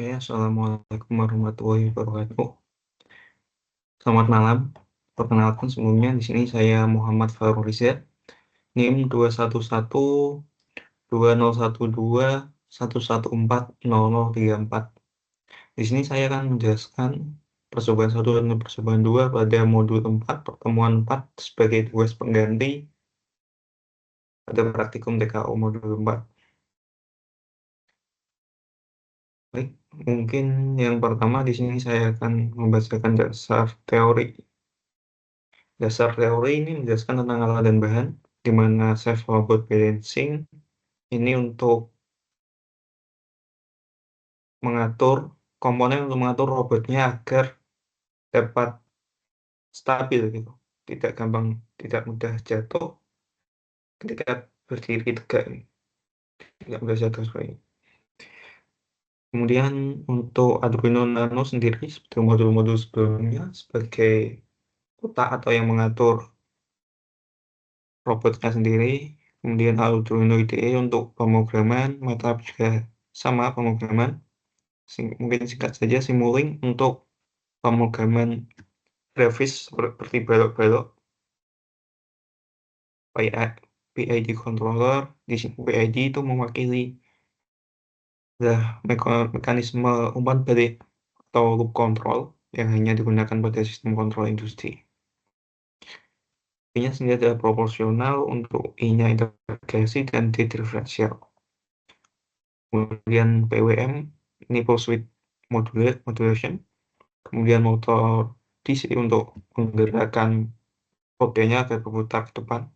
Oke, assalamualaikum warahmatullahi wabarakatuh. Selamat malam. Perkenalkan sebelumnya di sini saya Muhammad Farul Riza, NIM 2112012114034. Di sini saya akan menjelaskan percobaan 1 dan percobaan 2 pada modul 4 pertemuan 4 sebagai tugas pengganti pada praktikum TKO modul 4. Baik, mungkin yang pertama di sini saya akan membacakan dasar teori. Dasar teori ini menjelaskan tentang alat dan bahan, di mana safe robot balancing ini untuk mengatur komponen untuk mengatur robotnya agar dapat stabil gitu, tidak mudah jatuh ketika berdiri tegak, tidak mudah jatuh seperti ini. Kemudian untuk Arduino Nano sendiri seperti modul-modul sebelumnya sebagai otak atau yang mengatur robotnya sendiri. Kemudian Arduino IDE untuk pemrograman, MATLAB juga sama pemrograman. Mungkin singkat saja Simulink untuk pemrograman grafis seperti balok-balok. PID controller, di sini PID itu mewakili mekanisme umpan balik atau loop control yang hanya digunakan pada sistem kontrol industri. I-nya sendiri adalah proporsional, untuk I-nya integrasi dan D diferensial. Kemudian PWM ini pulse width modulation. Kemudian motor DC untuk menggerakkan rodanya agar berputar ke depan.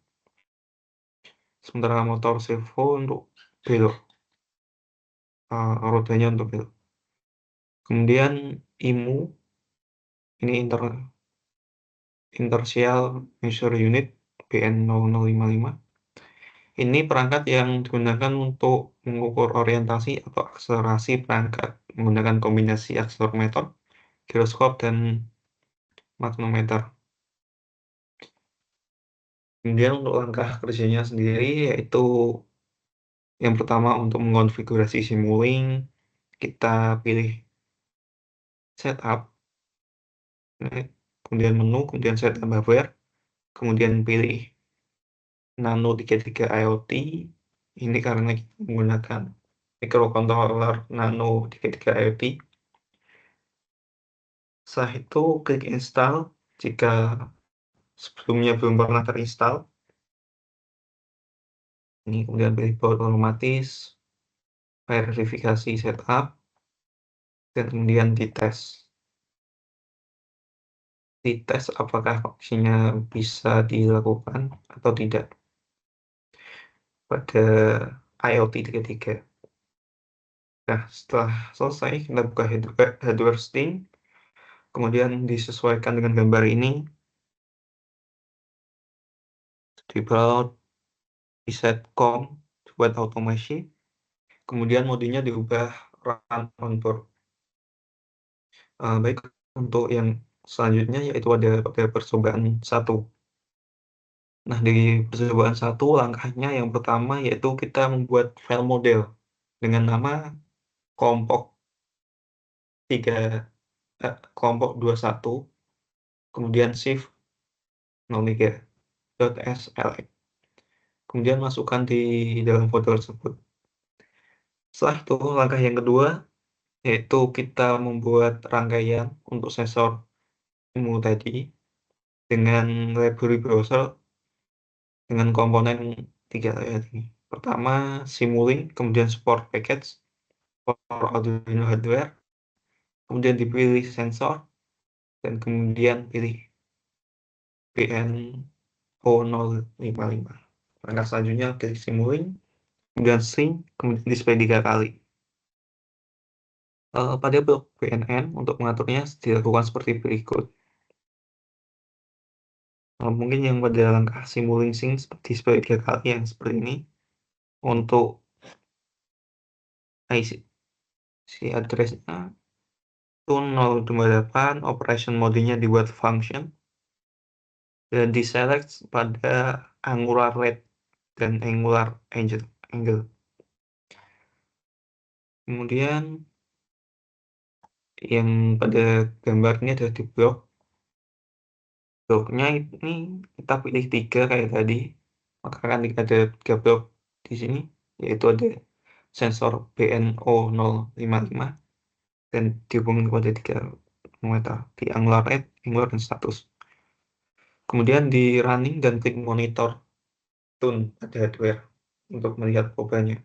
Sementara motor servo untuk belok, rodanya untuk belok. Kemudian IMU ini Inertial Measure Unit BN0055. Ini perangkat yang digunakan untuk mengukur orientasi atau akselerasi perangkat menggunakan kombinasi akselerometer, giroskop, dan magnometer. Kemudian untuk langkah kerjanya sendiri yaitu yang pertama untuk mengonfigurasi Simulink, kita pilih setup, kemudian menu, kemudian setup hardware, kemudian pilih Nano 33 IoT. Ini karena kita menggunakan microcontroller Nano 33 IoT. Setelah itu klik install jika sebelumnya belum pernah terinstall. Ini kemudian pilih boot otomatis, verifikasi setup, dan kemudian dites. Dites apakah fungsinya bisa dilakukan atau tidak pada IoT 33. Nah, setelah selesai, kita buka hardware Steam, kemudian disesuaikan dengan gambar ini, default, reset COM buat automation, kemudian modenya diubah run on board. Baik, untuk yang selanjutnya yaitu ada percobaan 1. Nah, di percobaan 1 langkahnya yang pertama yaitu kita membuat file model dengan nama kelompok 21, kemudian shift 03.slx. Kemudian masukkan di dalam folder tersebut. Setelah itu, langkah yang kedua yaitu kita membuat rangkaian untuk sensor IMU tadi dengan library browser dengan komponen 3 ini. Pertama, Simulink, kemudian support package for Arduino hardware, kemudian dipilih sensor, dan kemudian pilih BN0055. Langkah selanjutnya klik Simulink, kemudian sync, kemudian display 3 kali. Pada blok BNN untuk mengaturnya dilakukan seperti berikut. Mungkin yang pada langkah Simulink sync display 3 kali yang seperti ini. Untuk IC address-nya itu 028, operation mode-nya dibuat function, dan diselect pada angular rate dan angular angle. Kemudian yang pada gambar ini ada di blok. Bloknya ini kita pilih 3 kayak tadi, maka kan ada 3 blok di sini, yaitu ada sensor BNO055 dan dihubungkan kepada 3 parameter di angular rate, angular, dan status. Kemudian di running dan klik monitor tune pada hardware untuk melihat perubahannya.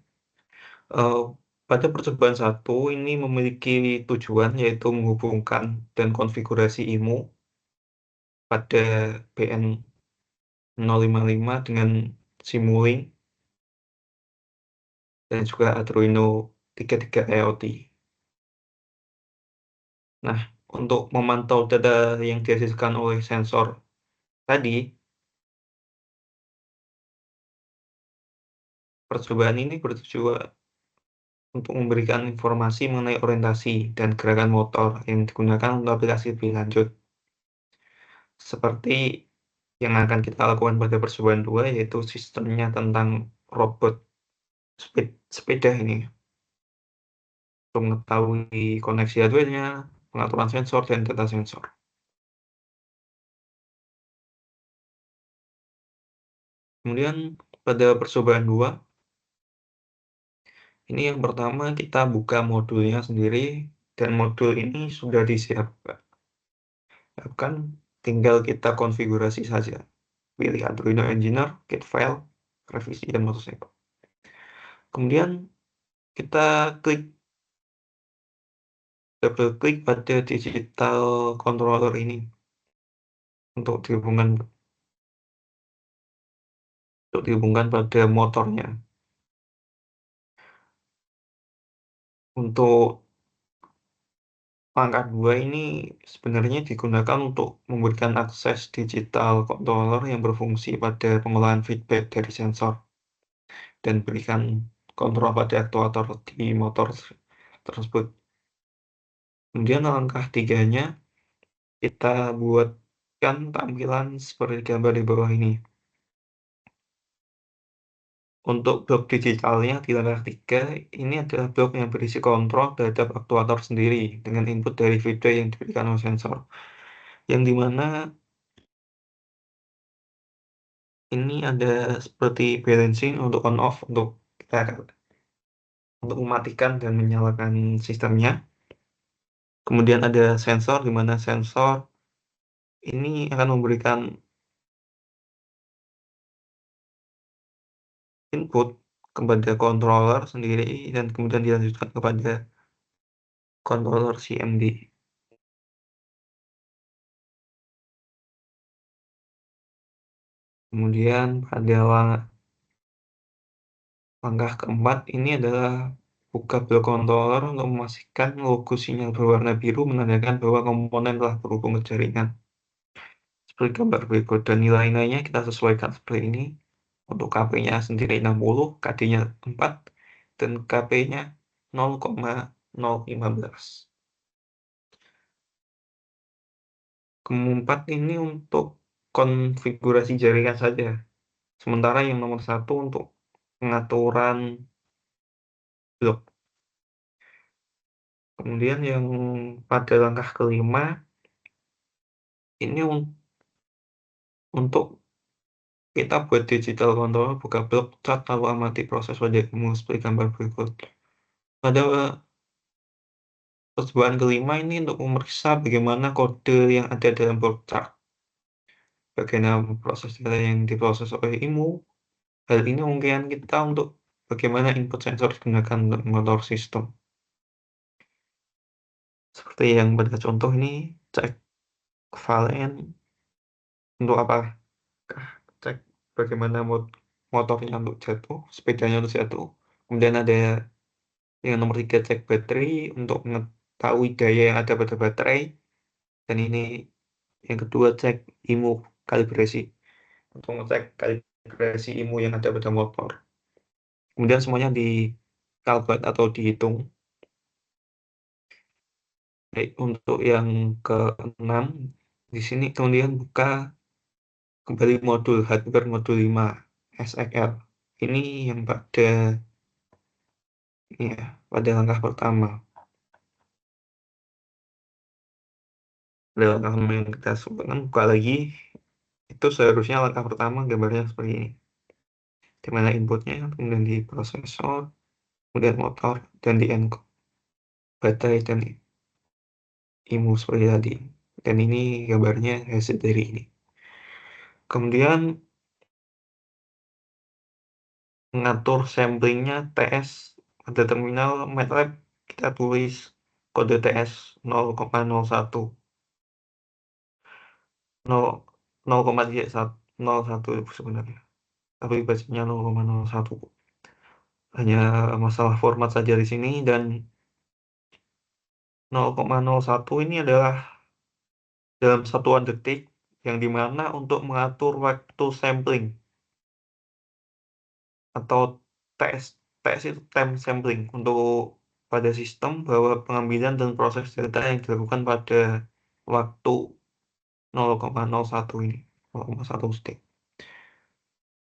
Eh, pada percobaan 1 ini memiliki tujuan yaitu menghubungkan dan konfigurasi IMU pada BN055 dengan Simulink dan juga Arduino 33 IoT. Nah, untuk memantau data yang dihasilkan oleh sensor tadi, percobaan ini bertujuan untuk memberikan informasi mengenai orientasi dan gerakan motor yang digunakan untuk aplikasi lebih lanjut. Seperti yang akan kita lakukan pada percobaan 2, yaitu sistemnya tentang robot sepeda ini, untuk mengetahui koneksi hardware-nya, pengaturan sensor, dan data sensor. Kemudian pada percobaan 2, ini yang pertama kita buka modulnya sendiri, dan modul ini sudah disiapkan. Tinggal kita konfigurasi saja. Pilih Arduino Engineer, get file, revisi, dan motorcycle. Kemudian kita double klik pada digital controller ini untuk dihubungkan pada motornya. Untuk langkah 2 ini sebenarnya digunakan untuk memberikan akses digital controller yang berfungsi pada pengolahan feedback dari sensor dan berikan kontrol pada aktuator di motor tersebut. Kemudian langkah 3-nya kita buatkan tampilan seperti gambar di bawah ini. Untuk blok digitalnya di langkah 3, ini adalah blok yang berisi kontrol terhadap aktuator sendiri dengan input dari feedback yang diberikan oleh sensor. Yang dimana ini ada seperti balancing untuk on off untuk mematikan dan menyalakan sistemnya. Kemudian ada sensor, di mana sensor ini akan memberikan input kepada controller sendiri dan kemudian dilanjutkan kepada controller CMD. Kemudian pada langkah keempat ini adalah buka blok controller untuk memastikan logo sinyal berwarna biru menandakan bahwa komponen telah terhubung ke jaringan. Seperti gambar berikut, dan nilai-nilainya kita sesuaikan seperti ini. Untuk KP-nya sendiri 60, KD-nya 4, dan KP-nya 0,015. Keempat ini untuk konfigurasi jaringan saja. Sementara yang nomor 1 untuk pengaturan blok. Kemudian yang pada langkah kelima, ini untuk kita buat digital controller, buka blok, cat, lalu amati proses wajahmu seperti gambar berikut. Pada percobaan kelima ini untuk memeriksa bagaimana kode yang ada dalam blok chart, bagaimana proses data yang diproses oleh IMU. Hal ini memungkinkan kita untuk bagaimana input sensor digunakan untuk mengontrol sistem. Seperti yang pada contoh ini, cek valen untuk apa? Cek bagaimana motornya untuk jatuh, sepedanya untuk jatuh. Kemudian ada yang nomor 3, cek baterai untuk mengetahui daya yang ada pada baterai. Dan ini yang kedua, cek IMU kalibrasi untuk mengecek kalibrasi IMU yang ada pada motor. Kemudian semuanya dikalkulate atau dihitung. Baik, untuk yang keenam, di sini kemudian buka kembali modul hardware modul 5 SXL. Ini yang pada langkah pertama. Ada langkah yang kita sebutkan, buka lagi, itu seharusnya langkah pertama gambarnya seperti ini. Di mana inputnya, kemudian di prosesor, kemudian motor, dan di encode, baterai, dan IMU seperti tadi. Dan ini gambarnya hasil dari ini. Kemudian mengatur samplingnya TS pada terminal MATLAB, kita tulis kode TS 0,01 0,01 sebenarnya, tapi bacanya 0,01. Hanya masalah format saja di sini, dan 0,01 ini adalah dalam satuan detik, yang dimana untuk mengatur waktu sampling atau TS. TS itu time sampling untuk pada sistem bahwa pengambilan dan proses data yang dilakukan pada waktu 0,01 ini, 0,1 detik.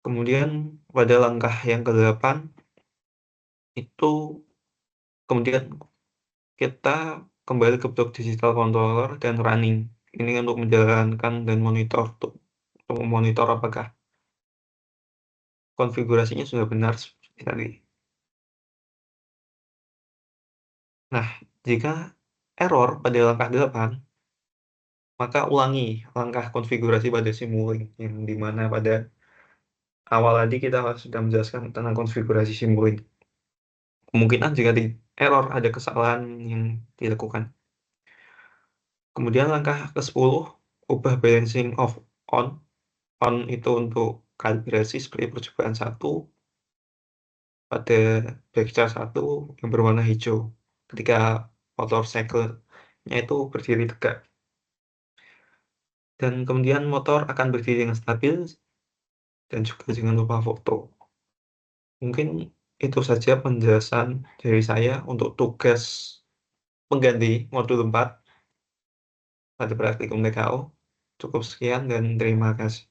Kemudian pada langkah yang ke-8 itu, kemudian kita kembali ke blok digital controller dan running. Ini untuk menjalankan dan monitor untuk memonitor apakah konfigurasinya sudah benar seperti tadi. Nah, jika error pada langkah 8, maka ulangi langkah konfigurasi pada Simulink, yang dimana pada awal tadi kita sudah menjelaskan tentang konfigurasi Simulink. Kemungkinan jika di error ada kesalahan yang dilakukan. Kemudian langkah ke-10, ubah balancing of on. On itu untuk kalibrasi seperti percobaan 1 pada backchar 1 yang berwarna hijau ketika motor cycle-nya itu berdiri tegak. Dan kemudian motor akan berdiri dengan stabil, dan juga jangan lupa foto. Mungkin itu saja penjelasan dari saya untuk tugas mengganti modul 4 pada praktikum TKO. Cukup sekian dan terima kasih.